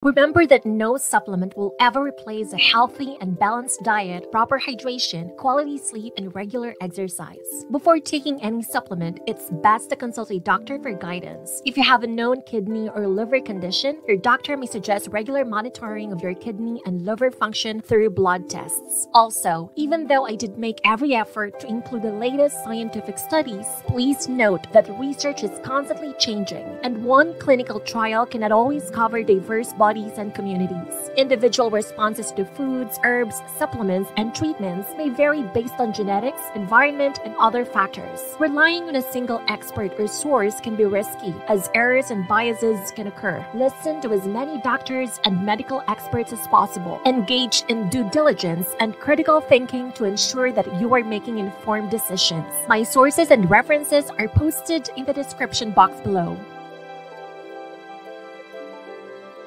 Remember that no supplement will ever replace a healthy and balanced diet, proper hydration, quality sleep, and regular exercise. Before taking any supplement, it's best to consult a doctor for guidance. If you have a known kidney or liver condition, your doctor may suggest regular monitoring of your kidney and liver function through blood tests. Also, even though I did make every effort to include the latest scientific studies, please note that research is constantly changing, and one clinical trial cannot always cover diverse bodies and communities. Individual responses to foods, herbs, supplements, and treatments may vary based on genetics, environment, and other factors. Relying on a single expert or source can be risky, as errors and biases can occur. Listen to as many doctors and medical experts as possible. Engage in due diligence and critical thinking to ensure that you are making informed decisions. My sources and references are posted in the description box below.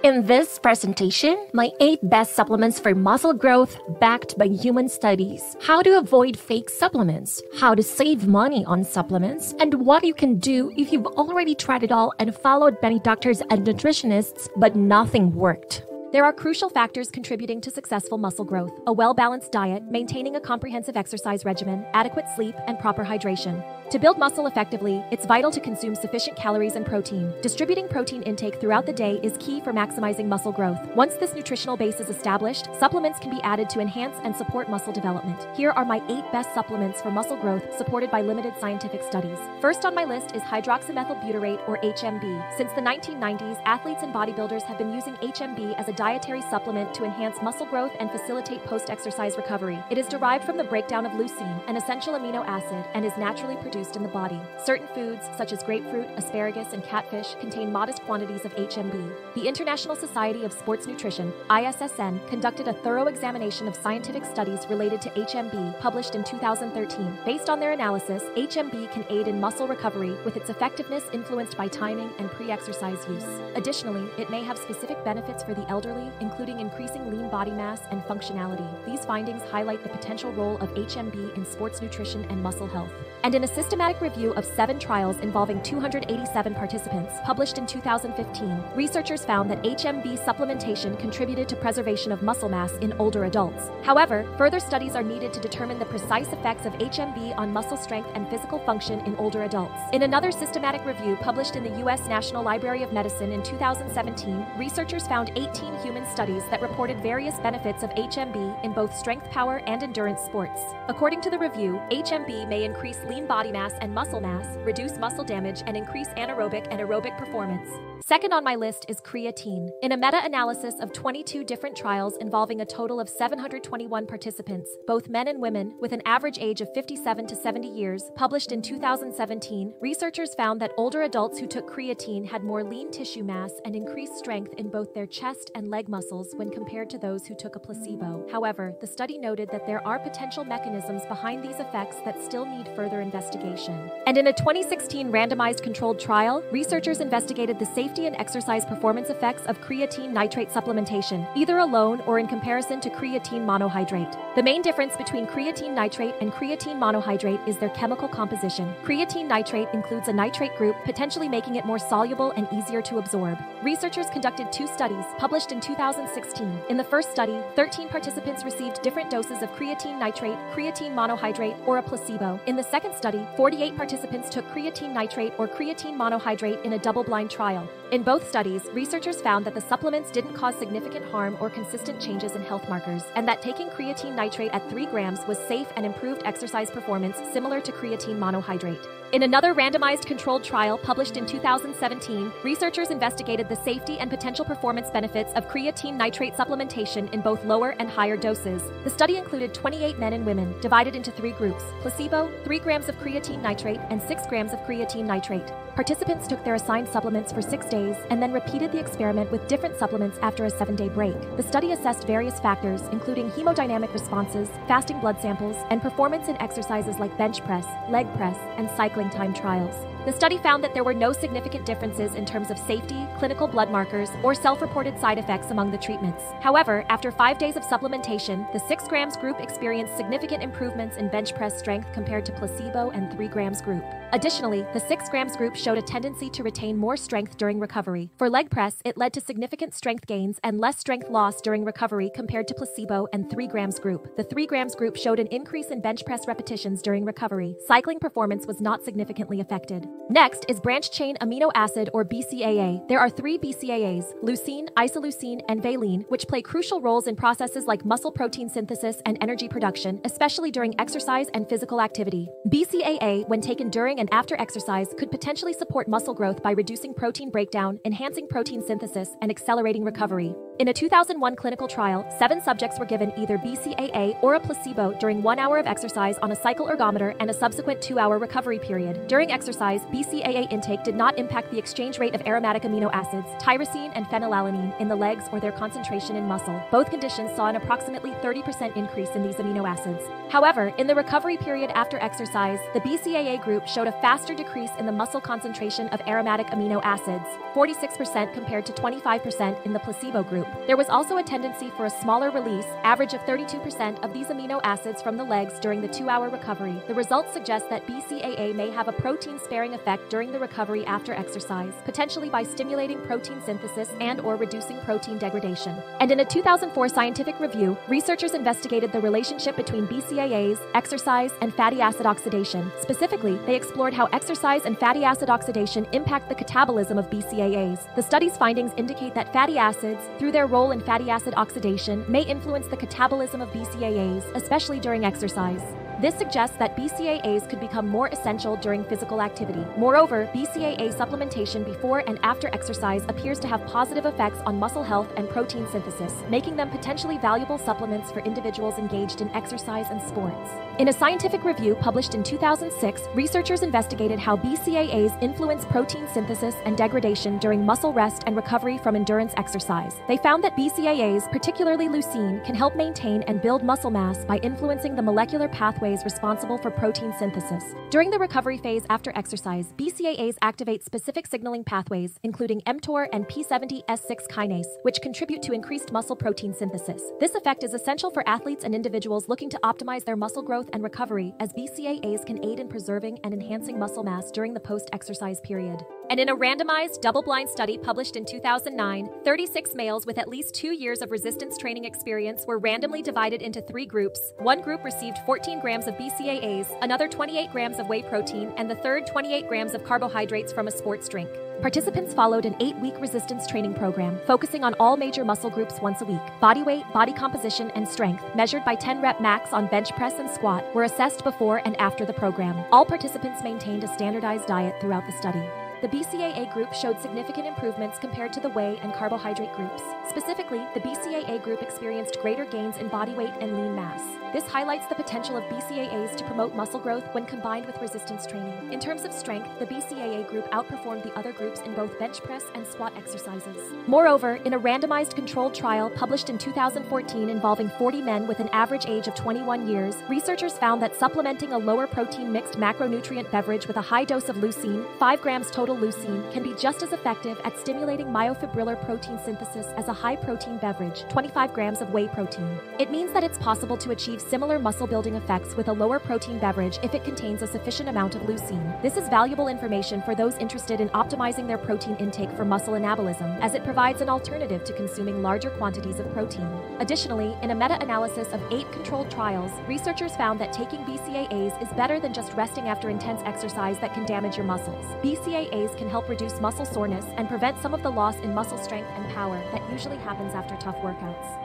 In this presentation, my 8 best supplements for muscle growth backed by human studies, how to avoid fake supplements, how to save money on supplements, and what you can do if you've already tried it all and followed many doctors and nutritionists, but nothing worked. There are crucial factors contributing to successful muscle growth: a well-balanced diet, maintaining a comprehensive exercise regimen, adequate sleep, and proper hydration. To build muscle effectively, it's vital to consume sufficient calories and protein. Distributing protein intake throughout the day is key for maximizing muscle growth. Once this nutritional base is established, supplements can be added to enhance and support muscle development. Here are my 8 best supplements for muscle growth supported by limited scientific studies. First on my list is hydroxymethylbutyrate, or HMB. Since the 1990s, athletes and bodybuilders have been using HMB as a dietary supplement to enhance muscle growth and facilitate post-exercise recovery. It is derived from the breakdown of leucine, an essential amino acid, and is naturally produced in the body. Certain foods, such as grapefruit, asparagus, and catfish, contain modest quantities of HMB. The International Society of Sports Nutrition, ISSN, conducted a thorough examination of scientific studies related to HMB, published in 2013. Based on their analysis, HMB can aid in muscle recovery, with its effectiveness influenced by timing and pre-exercise use. Additionally, it may have specific benefits for the elderly, including increasing lean body mass and functionality. These findings highlight the potential role of HMB in sports nutrition and muscle health. And in a systematic review of 7 trials involving 287 participants, published in 2015, researchers found that HMB supplementation contributed to preservation of muscle mass in older adults. However, further studies are needed to determine the precise effects of HMB on muscle strength and physical function in older adults. In another systematic review published in the U.S. National Library of Medicine in 2017, researchers found 18 human studies that reported various benefits of HMB in both strength power and endurance sports. According to the review, HMB may increase lean body mass and muscle mass, reduce muscle damage, and increase anaerobic and aerobic performance. Second on my list is creatine. In a meta-analysis of 22 different trials involving a total of 721 participants, both men and women, with an average age of 57 to 70 years, published in 2017, researchers found that older adults who took creatine had more lean tissue mass and increased strength in both their chest and leg muscles when compared to those who took a placebo. However, the study noted that there are potential mechanisms behind these effects that still need further investigation. And in a 2016 randomized controlled trial, researchers investigated the safety and exercise performance effects of creatine nitrate supplementation, either alone or in comparison to creatine monohydrate. The main difference between creatine nitrate and creatine monohydrate is their chemical composition. Creatine nitrate includes a nitrate group, potentially making it more soluble and easier to absorb. Researchers conducted 2 studies, published in 2016. In the first study, 13 participants received different doses of creatine nitrate, creatine monohydrate, or a placebo. In the second study, 48 participants took creatine nitrate or creatine monohydrate in a double-blind trial. In both studies, researchers found that the supplements didn't cause significant harm or consistent changes in health markers, and that taking creatine nitrate at 3 grams was safe and improved exercise performance similar to creatine monohydrate. In another randomized controlled trial published in 2017, researchers investigated the safety and potential performance benefits of creatine nitrate supplementation in both lower and higher doses. The study included 28 men and women, divided into 3 groups: placebo, 3 grams of creatine nitrate, and 6 grams of creatine nitrate. Participants took their assigned supplements for 6 days and then repeated the experiment with different supplements after a 7-day break. The study assessed various factors, including hemodynamic responses, fasting blood samples, and performance in exercises like bench press, leg press, and cycling cycling time trials. The study found that there were no significant differences in terms of safety, clinical blood markers, or self-reported side effects among the treatments. However, after 5 days of supplementation, the 6 grams group experienced significant improvements in bench press strength compared to placebo and 3 grams group. Additionally, the 6 grams group showed a tendency to retain more strength during recovery. For leg press, it led to significant strength gains and less strength loss during recovery compared to placebo and 3 grams group. The 3 grams group showed an increase in bench press repetitions during recovery. Cycling performance was not significantly affected. Next is branched-chain amino acid, or BCAA. There are 3 BCAAs, leucine, isoleucine, and valine, which play crucial roles in processes like muscle protein synthesis and energy production, especially during exercise and physical activity. BCAA, when taken during and after exercise, could potentially support muscle growth by reducing protein breakdown, enhancing protein synthesis, and accelerating recovery. In a 2001 clinical trial, 7 subjects were given either BCAA or a placebo during 1 hour of exercise on a cycle ergometer and a subsequent 2-hour recovery period. During exercise, BCAA intake did not impact the exchange rate of aromatic amino acids, tyrosine and phenylalanine, in the legs or their concentration in muscle. Both conditions saw an approximately 30% increase in these amino acids. However, in the recovery period after exercise, the BCAA group showed a faster decrease in the muscle concentration of aromatic amino acids, 46% compared to 25% in the placebo group. There was also a tendency for a smaller release, average of 32% of these amino acids from the legs during the 2-hour recovery. The results suggest that BCAA may have a protein-sparing effect during the recovery after exercise, potentially by stimulating protein synthesis and/or reducing protein degradation. And in a 2004 scientific review, researchers investigated the relationship between BCAAs, exercise, and fatty acid oxidation. Specifically, they explored how exercise and fatty acid oxidation impact the catabolism of BCAAs. The study's findings indicate that fatty acids, through their role in fatty acid oxidation, may influence the catabolism of BCAAs, especially during exercise. This suggests that BCAAs could become more essential during physical activity. Moreover, BCAA supplementation before and after exercise appears to have positive effects on muscle health and protein synthesis, making them potentially valuable supplements for individuals engaged in exercise and sports. In a scientific review published in 2006, researchers investigated how BCAAs influence protein synthesis and degradation during muscle rest and recovery from endurance exercise. They found that BCAAs, particularly leucine, can help maintain and build muscle mass by influencing the molecular pathways responsible for protein synthesis. During the recovery phase after exercise, BCAAs activate specific signaling pathways, including mTOR and P70S6 kinase, which contribute to increased muscle protein synthesis. This effect is essential for athletes and individuals looking to optimize their muscle growth and recovery, as BCAAs can aid in preserving and enhancing muscle mass during the post-exercise period. And in a randomized, double-blind study published in 2009, 36 males with at least 2 years of resistance training experience were randomly divided into 3 groups. One group received 14 grams of BCAAs, another 28 grams of whey protein, and the third 28 grams of carbohydrates from a sports drink. Participants followed an 8-week resistance training program, focusing on all major muscle groups once a week. Body weight, body composition, and strength, measured by 10-rep max on bench press and squat, were assessed before and after the program. All participants maintained a standardized diet throughout the study. The BCAA group showed significant improvements compared to the whey and carbohydrate groups. Specifically, the BCAA group experienced greater gains in body weight and lean mass. This highlights the potential of BCAAs to promote muscle growth when combined with resistance training. In terms of strength, the BCAA group outperformed the other groups in both bench press and squat exercises. Moreover, in a randomized controlled trial published in 2014 involving 40 men with an average age of 21 years, researchers found that supplementing a lower protein mixed macronutrient beverage with a high dose of leucine, 5 grams total leucine, can be just as effective at stimulating myofibrillar protein synthesis as a high protein beverage, 25 grams of whey protein. It means that it's possible to achieve similar muscle building effects with a lower protein beverage if it contains a sufficient amount of leucine. This is valuable information for those interested in optimizing their protein intake for muscle anabolism, as it provides an alternative to consuming larger quantities of protein. Additionally, in a meta-analysis of 8 controlled trials, researchers found that taking BCAAs is better than just resting after intense exercise that can damage your muscles. BCAAs can help reduce muscle soreness and prevent some of the loss in muscle strength and power that usually happens after tough workouts.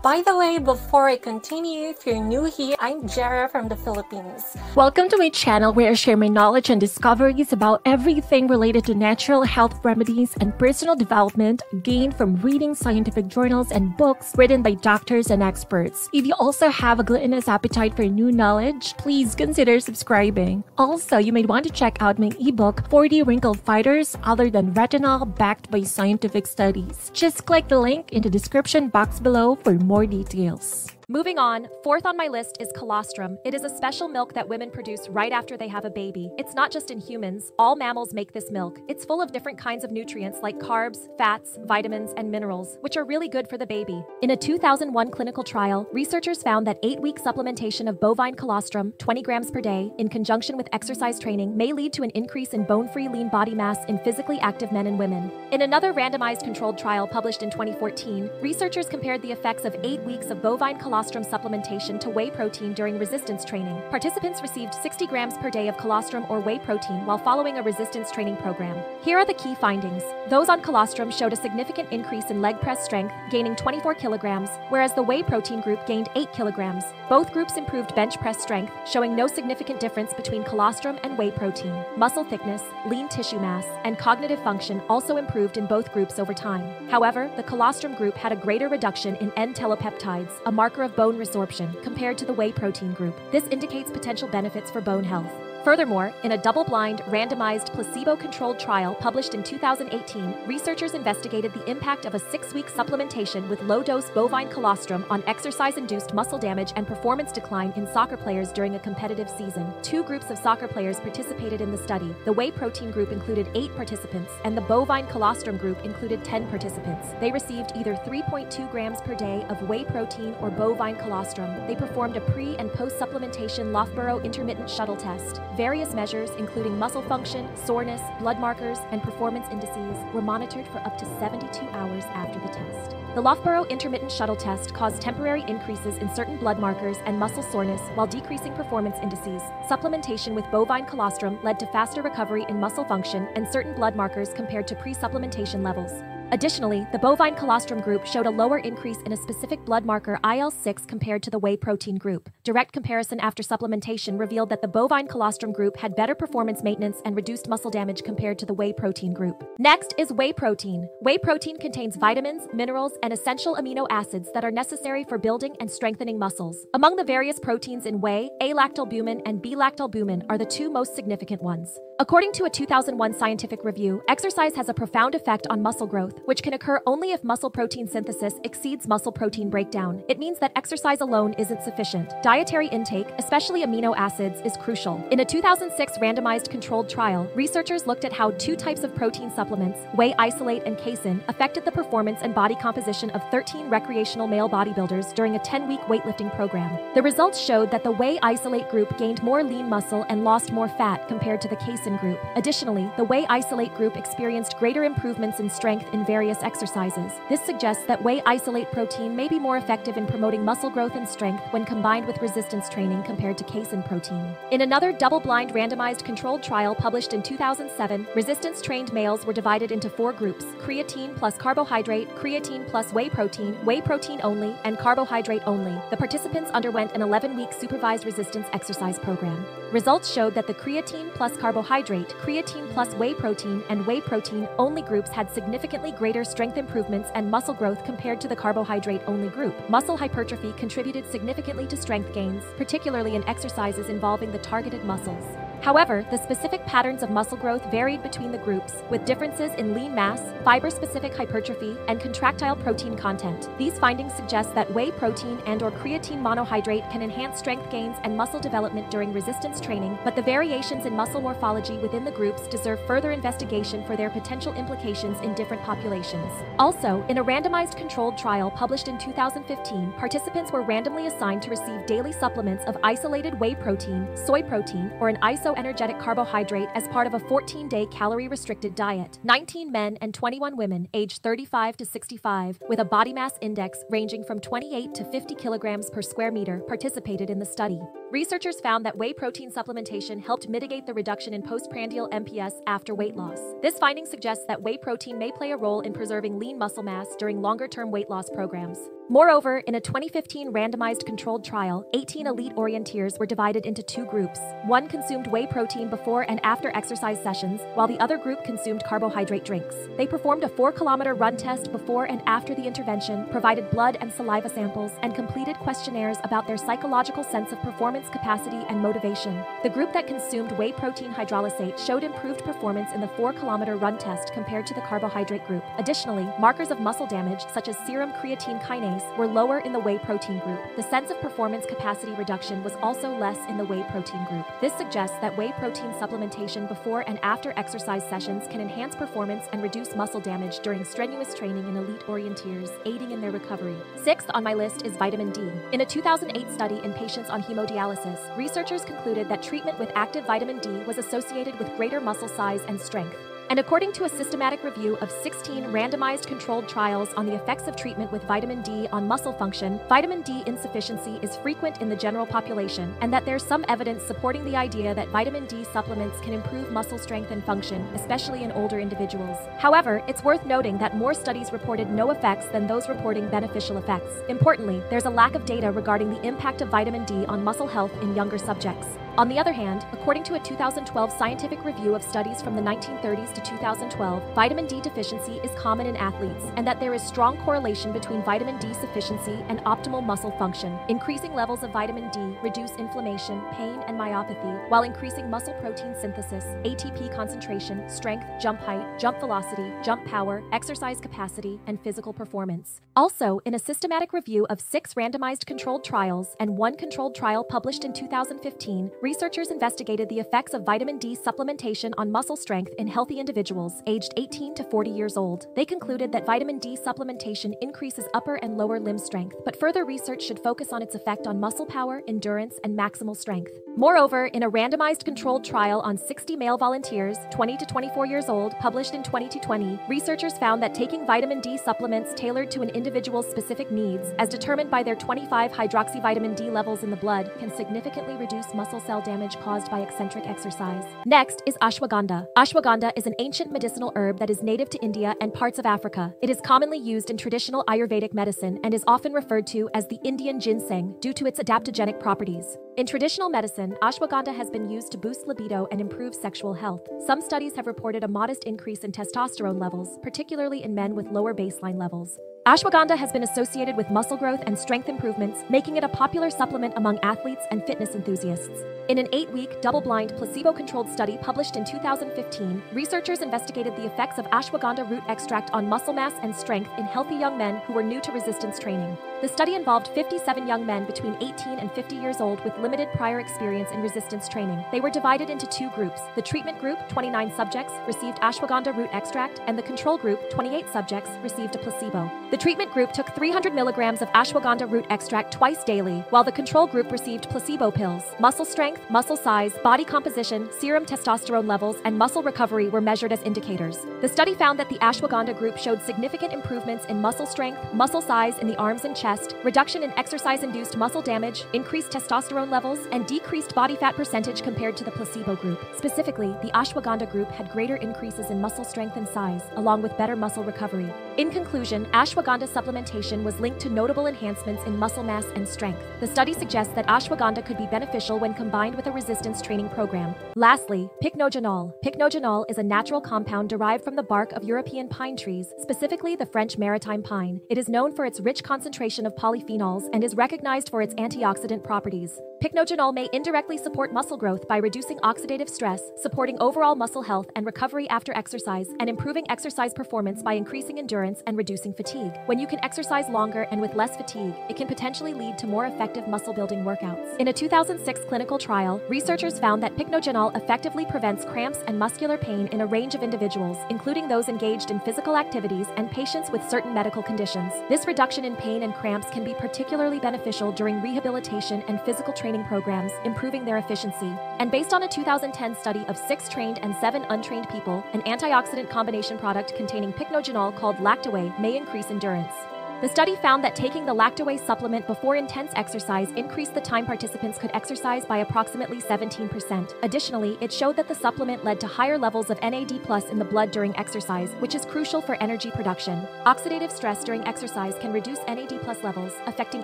By the way, before I continue, if you're new here, I'm Jera from the Philippines. Welcome to my channel where I share my knowledge and discoveries about everything related to natural health remedies and personal development gained from reading scientific journals and books written by doctors and experts. If you also have a gluttonous appetite for new knowledge, please consider subscribing. Also, you may want to check out my ebook, 40 Wrinkle Fighters Other Than Retinol, backed by scientific studies. Just click the link in the description box below for more details. Moving on, fourth on my list is colostrum. It is a special milk that women produce right after they have a baby. It's not just in humans, all mammals make this milk. It's full of different kinds of nutrients like carbs, fats, vitamins, and minerals, which are really good for the baby. In a 2001 clinical trial, researchers found that 8-week supplementation of bovine colostrum, 20 grams per day, in conjunction with exercise training may lead to an increase in bone-free lean body mass in physically active men and women. In another randomized controlled trial published in 2014, researchers compared the effects of 8 weeks of bovine colostrum supplementation to whey protein during resistance training. Participants received 60 grams per day of colostrum or whey protein while following a resistance training program. Here are the key findings. Those on colostrum showed a significant increase in leg press strength, gaining 24 kilograms, whereas the whey protein group gained 8 kilograms. Both groups improved bench press strength, showing no significant difference between colostrum and whey protein. Muscle thickness, lean tissue mass, and cognitive function also improved in both groups over time. However, the colostrum group had a greater reduction in N-telepeptides, a marker of bone resorption, compared to the whey protein group. This indicates potential benefits for bone health. Furthermore, in a double-blind, randomized, placebo-controlled trial published in 2018, researchers investigated the impact of a 6-week supplementation with low-dose bovine colostrum on exercise-induced muscle damage and performance decline in soccer players during a competitive season. 2 groups of soccer players participated in the study. The whey protein group included 8 participants, and the bovine colostrum group included 10 participants. They received either 3.2 grams per day of whey protein or bovine colostrum. They performed a pre- and post-supplementation Loughborough intermittent shuttle test. Various measures, including muscle function, soreness, blood markers, and performance indices, were monitored for up to 72 hours after the test. The Loughborough intermittent shuttle test caused temporary increases in certain blood markers and muscle soreness while decreasing performance indices. Supplementation with bovine colostrum led to faster recovery in muscle function and certain blood markers compared to pre-supplementation levels. Additionally, the bovine colostrum group showed a lower increase in a specific blood marker IL-6 compared to the whey protein group. Direct comparison after supplementation revealed that the bovine colostrum group had better performance maintenance and reduced muscle damage compared to the whey protein group. Next is whey protein. Whey protein contains vitamins, minerals, and essential amino acids that are necessary for building and strengthening muscles. Among the various proteins in whey, A-lactalbumin and B-lactalbumin are the 2 most significant ones. According to a 2001 scientific review, exercise has a profound effect on muscle growth, which can occur only if muscle protein synthesis exceeds muscle protein breakdown. It means that exercise alone isn't sufficient. Dietary intake, especially amino acids, is crucial. In a 2006 randomized controlled trial, researchers looked at how 2 types of protein supplements, whey isolate and casein, affected the performance and body composition of 13 recreational male bodybuilders during a 10-week weightlifting program. The results showed that the whey isolate group gained more lean muscle and lost more fat compared to the casein group. Additionally, the whey isolate group experienced greater improvements in strength in various exercises. This suggests that whey isolate protein may be more effective in promoting muscle growth and strength when combined with resistance training compared to casein protein. In another double-blind randomized controlled trial published in 2007, resistance-trained males were divided into 4 groups: creatine plus carbohydrate, creatine plus whey protein only, and carbohydrate only. The participants underwent an 11-week supervised resistance exercise program. Results showed that the creatine plus carbohydrate, creatine plus whey protein, and whey protein only groups had significantly greater strength improvements and muscle growth compared to the carbohydrate-only group. Muscle hypertrophy contributed significantly to strength gains, particularly in exercises involving the targeted muscles. However, the specific patterns of muscle growth varied between the groups, with differences in lean mass, fiber-specific hypertrophy, and contractile protein content. These findings suggest that whey protein and/or creatine monohydrate can enhance strength gains and muscle development during resistance training, but the variations in muscle morphology within the groups deserve further investigation for their potential implications in different populations. Also, in a randomized controlled trial published in 2015, participants were randomly assigned to receive daily supplements of isolated whey protein, soy protein, or an isoenergetic carbohydrate as part of a 14-day calorie-restricted diet. 19 men and 21 women aged 35 to 65 with a body mass index ranging from 28 to 50 kilograms per square meter participated in the study. Researchers found that whey protein supplementation helped mitigate the reduction in postprandial MPS after weight loss. This finding suggests that whey protein may play a role in preserving lean muscle mass during longer-term weight loss programs. Moreover, in a 2015 randomized controlled trial, 18 elite orienteers were divided into 2 groups. One consumed whey protein before and after exercise sessions, while the other group consumed carbohydrate drinks. They performed a 4-kilometer run test before and after the intervention, provided blood and saliva samples, and completed questionnaires about their psychological sense of performance performance capacity and motivation. The group that consumed whey protein hydrolysate showed improved performance in the 4-kilometer run test compared to the carbohydrate group. Additionally, markers of muscle damage, such as serum creatine kinase, were lower in the whey protein group. The sense of performance capacity reduction was also less in the whey protein group. This suggests that whey protein supplementation before and after exercise sessions can enhance performance and reduce muscle damage during strenuous training in elite orienteers, aiding in their recovery. Sixth on my list is vitamin D. In a 2008 study in patients on hemodialysis, researchers concluded that treatment with active vitamin D was associated with greater muscle size and strength. And according to a systematic review of 16 randomized controlled trials on the effects of treatment with vitamin D on muscle function, vitamin D insufficiency is frequent in the general population, and that there's some evidence supporting the idea that vitamin D supplements can improve muscle strength and function, especially in older individuals. However, it's worth noting that more studies reported no effects than those reporting beneficial effects. Importantly, there's a lack of data regarding the impact of vitamin D on muscle health in younger subjects. On the other hand, according to a 2012 scientific review of studies from the 1930s to 2012, vitamin D deficiency is common in athletes, and that there is strong correlation between vitamin D sufficiency and optimal muscle function. Increasing levels of vitamin D reduce inflammation, pain, and myopathy, while increasing muscle protein synthesis, ATP concentration, strength, jump height, jump velocity, jump power, exercise capacity, and physical performance. Also, in a systematic review of 6 randomized controlled trials and 1 controlled trial published in 2015, researchers investigated the effects of vitamin D supplementation on muscle strength in healthy individuals aged 18 to 40 years old. They concluded that vitamin D supplementation increases upper and lower limb strength, but further research should focus on its effect on muscle power, endurance, and maximal strength. Moreover, in a randomized controlled trial on 60 male volunteers, 20 to 24 years old, published in 2020, researchers found that taking vitamin D supplements tailored to an individual's specific needs, as determined by their 25-hydroxyvitamin D levels in the blood, can significantly reduce muscle cell damage caused by eccentric exercise. Next is ashwagandha. Ashwagandha is an ancient medicinal herb that is native to India and parts of Africa. It is commonly used in traditional Ayurvedic medicine and is often referred to as the Indian ginseng due to its adaptogenic properties. In traditional medicine, ashwagandha has been used to boost libido and improve sexual health. Some studies have reported a modest increase in testosterone levels, particularly in men with lower baseline levels. Ashwagandha has been associated with muscle growth and strength improvements, making it a popular supplement among athletes and fitness enthusiasts. In an 8-week, double-blind, placebo-controlled study published in 2015, researchers investigated the effects of ashwagandha root extract on muscle mass and strength in healthy young men who were new to resistance training. The study involved 57 young men between 18 and 50 years old with limited prior experience in resistance training. They were divided into 2 groups. The treatment group, 29 subjects, received ashwagandha root extract, and the control group, 28 subjects, received a placebo. The treatment group took 300 milligrams of ashwagandha root extract twice daily, while the control group received placebo pills. Muscle strength, muscle size, body composition, serum testosterone levels, and muscle recovery were measured as indicators. The study found that the ashwagandha group showed significant improvements in muscle strength, muscle size in the arms and chest, reduction in exercise-induced muscle damage, increased testosterone levels, and decreased body fat percentage compared to the placebo group. Specifically, the ashwagandha group had greater increases in muscle strength and size, along with better muscle recovery. In conclusion, ashwagandha supplementation was linked to notable enhancements in muscle mass and strength. The study suggests that ashwagandha could be beneficial when combined with a resistance training program. Lastly, pycnogenol. Pycnogenol is a natural compound derived from the bark of European pine trees, specifically the French maritime pine. It is known for its rich concentration of polyphenols and is recognized for its antioxidant properties. Pycnogenol may indirectly support muscle growth by reducing oxidative stress, supporting overall muscle health and recovery after exercise, and improving exercise performance by increasing endurance and reducing fatigue. When you can exercise longer and with less fatigue, it can potentially lead to more effective muscle-building workouts. In a 2006 clinical trial, researchers found that pycnogenol effectively prevents cramps and muscular pain in a range of individuals, including those engaged in physical activities and patients with certain medical conditions. This reduction in pain and cramps can be particularly beneficial during rehabilitation and physical training programs, improving their efficiency. And based on a 2010 study of 6 trained and 7 untrained people, an antioxidant combination product containing pycnogenol called Lactaway may increase endurance. The study found that taking the Lactaway supplement before intense exercise increased the time participants could exercise by approximately 17%. Additionally, it showed that the supplement led to higher levels of NAD+ in the blood during exercise, which is crucial for energy production. Oxidative stress during exercise can reduce NAD+ levels, affecting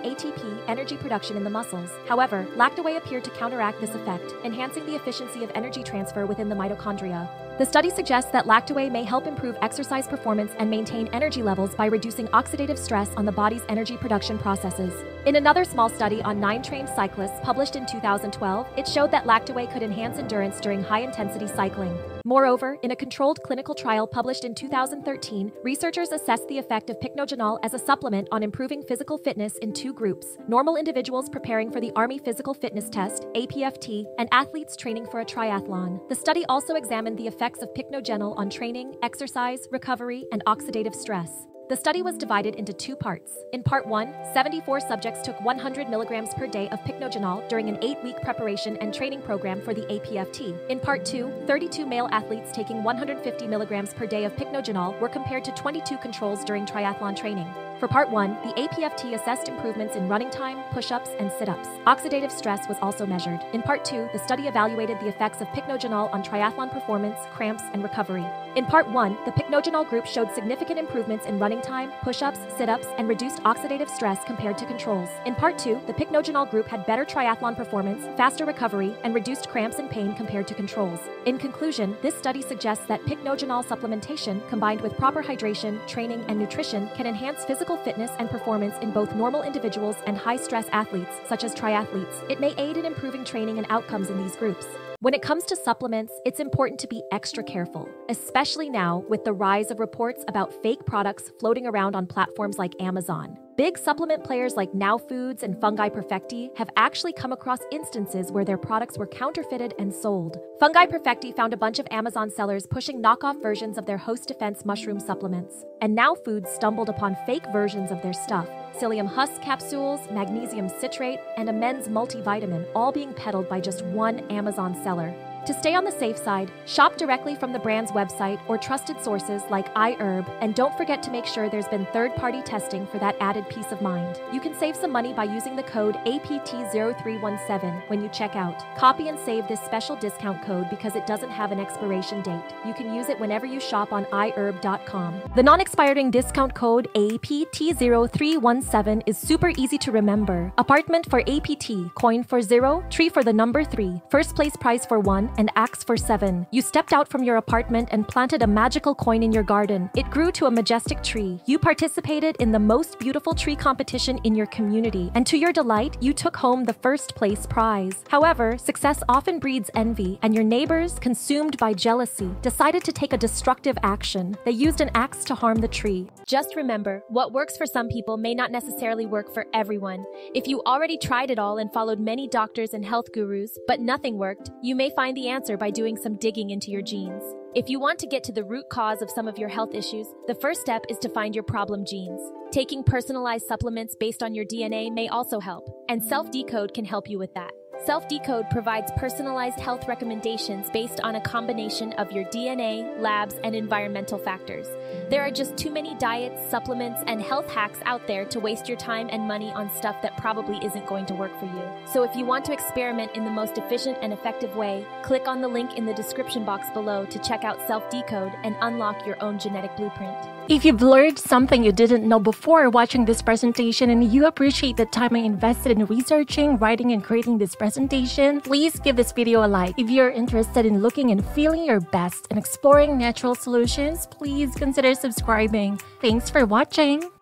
ATP, energy production in the muscles. However, Lactaway appeared to counteract this effect, enhancing the efficiency of energy transfer within the mitochondria. The study suggests that Lactaway may help improve exercise performance and maintain energy levels by reducing oxidative stress on the body's energy production processes. In another small study on 9 trained cyclists published in 2012, it showed that Lactaway could enhance endurance during high-intensity cycling. Moreover, in a controlled clinical trial published in 2013, researchers assessed the effect of pycnogenol as a supplement on improving physical fitness in 2 groups: normal individuals preparing for the Army Physical Fitness Test, APFT, and athletes training for a triathlon. The study also examined the effects of pycnogenol on training, exercise, recovery, and oxidative stress. The study was divided into 2 parts. In Part 1, 74 subjects took 100 milligrams per day of pycnogenol during an 8-week preparation and training program for the APFT. In Part 2, 32 male athletes taking 150 milligrams per day of pycnogenol were compared to 22 controls during triathlon training. For Part 1, the APFT assessed improvements in running time, push-ups, and sit-ups. Oxidative stress was also measured. In Part 2, the study evaluated the effects of pycnogenol on triathlon performance, cramps, and recovery. In Part 1, the pycnogenol group showed significant improvements in running time, push-ups, sit-ups, and reduced oxidative stress compared to controls. In Part 2, the pycnogenol group had better triathlon performance, faster recovery, and reduced cramps and pain compared to controls. In conclusion, this study suggests that pycnogenol supplementation, combined with proper hydration, training, and nutrition, can enhance physical fitness and performance in both normal individuals and high-stress athletes, such as triathletes. It may aid in improving training and outcomes in these groups. When it comes to supplements, it's important to be extra careful, especially now with the rise of reports about fake products floating around on platforms like Amazon. Big supplement players like Now Foods and Fungi Perfecti have actually come across instances where their products were counterfeited and sold. Fungi Perfecti found a bunch of Amazon sellers pushing knockoff versions of their Host Defense mushroom supplements. And Now Foods stumbled upon fake versions of their stuff: psyllium husk capsules, magnesium citrate, and a men's multivitamin, all being peddled by just one Amazon seller. To stay on the safe side, shop directly from the brand's website or trusted sources like iHerb, and don't forget to make sure there's been third-party testing for that added peace of mind. You can save some money by using the code APT0317 when you check out. Copy and save this special discount code because it doesn't have an expiration date. You can use it whenever you shop on iHerb.com. The non-expiring discount code APT0317 is super easy to remember. Apartment for APT, coin for 0, tree for the number 3, first place prize for 1, and axe for 7. You stepped out from your apartment and planted a magical coin in your garden. It grew to a majestic tree. You participated in the most beautiful tree competition in your community, and to your delight, you took home the first place prize. However, success often breeds envy, and your neighbors, consumed by jealousy, decided to take a destructive action. They used an axe to harm the tree. Just remember, what works for some people may not necessarily work for everyone. If you already tried it all and followed many doctors and health gurus, but nothing worked, you may find the answer by doing some digging into your genes. If you want to get to the root cause of some of your health issues, the first step is to find your problem genes. Taking personalized supplements based on your DNA may also help, and Self-Decode can help you with that. Self-Decode provides personalized health recommendations based on a combination of your DNA, labs, and environmental factors. There are just too many diets, supplements, and health hacks out there to waste your time and money on stuff that probably isn't going to work for you. So if you want to experiment in the most efficient and effective way, click on the link in the description box below to check out Self-Decode and unlock your own genetic blueprint. If you've learned something you didn't know before watching this presentation and you appreciate the time I invested in researching, writing, and creating this presentation, please give this video a like. If you're interested in looking and feeling your best and exploring natural solutions, please consider subscribing. Thanks for watching!